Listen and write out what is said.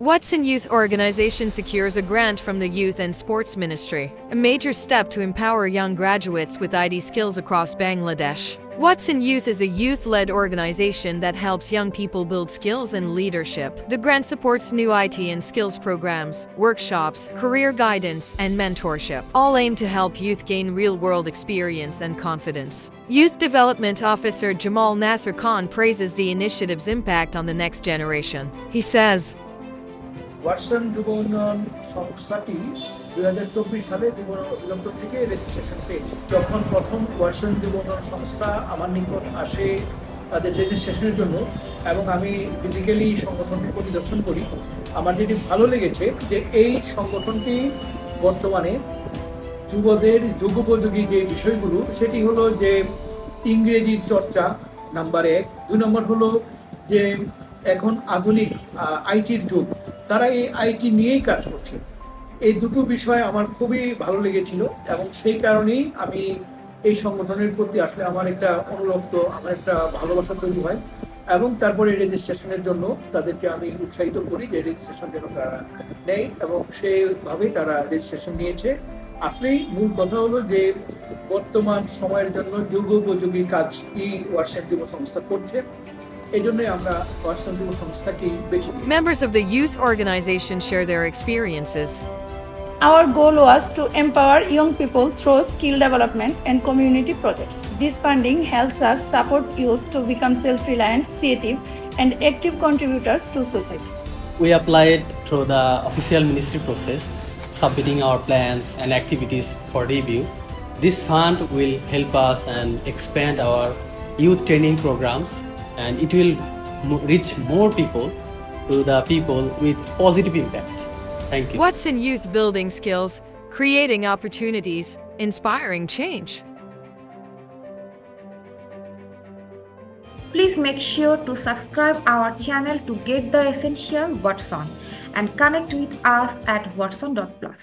Watson Youth Organization secures a grant from the Youth and Sports Ministry, a major step to empower young graduates with IT skills across Bangladesh. Watson Youth is a youth-led organization that helps young people build skills and leadership. The grant supports new IT and skills programs, workshops, career guidance, and mentorship, all aimed to help youth gain real-world experience and confidence. Youth Development Officer Jamal Nasser Khan praises the initiative's impact on the next generation. He says, Watson যুব উন্নয়ন সংস্থাটি 2024 সালে যুব অধিদপ্তর থেকে registration পেয়েছে। যখন প্রথম ওয়াটসন যুব উন্নয়ন সংস্থা আমার নিকট আসে তাদের রেজিস্ট্রেশনের জন্য এবং আমি ফিজিক্যালি সংগঠনটি পরিদর্শন করি, আমার যেটি ভালো লেগেছে যে এই সংগঠনটি বর্তমানে যুবদের যুগোপযোগী যে বিষয়গুলো সেটি হলো যে ইংরেজির চর্চা নাম্বার 1, 2 নম্বর হলো যে এখন আধুনিক আইটির যুগ, তারা এই আইটি নিয়েই কাজ করছে। এই দুটো বিষয় আমার খুবই ভালো লেগেছিল এবং সেই কারণেই আমি এই সংগঠনের প্রতি আসলে আমার একটা অনুরক্ত, আমার একটা ভালোবাসা তৈরি হয় এবং তারপরে রেজিস্ট্রেশনের জন্য তাদেরকে আমি উৎসাহিত করি যে রেজিস্ট্রেশন যেন তারা নেয় এবং সেইভাবেই তারা রেজিস্ট্রেশন নিয়েছে। আসলেই মূল কথা হলো যে বর্তমান সময়ের জন্য যুগোপযোগী কাজ এই ওয়াটসন যুব সংস্থা করছে। Members of the youth organization share their experiences. Our goal was to empower young people through skill development and community projects. This funding helps us support youth to become self-reliant, creative, and active contributors to society. We applied through the official ministry process, submitting our plans and activities for review. This fund will help us and expand our youth training programs, and it will reach more people to the people with positive impact. Thank you. Watson Youth building skills, creating opportunities, inspiring change. Please make sure to subscribe our channel to get the essential Watson and connect with us at watson.plus.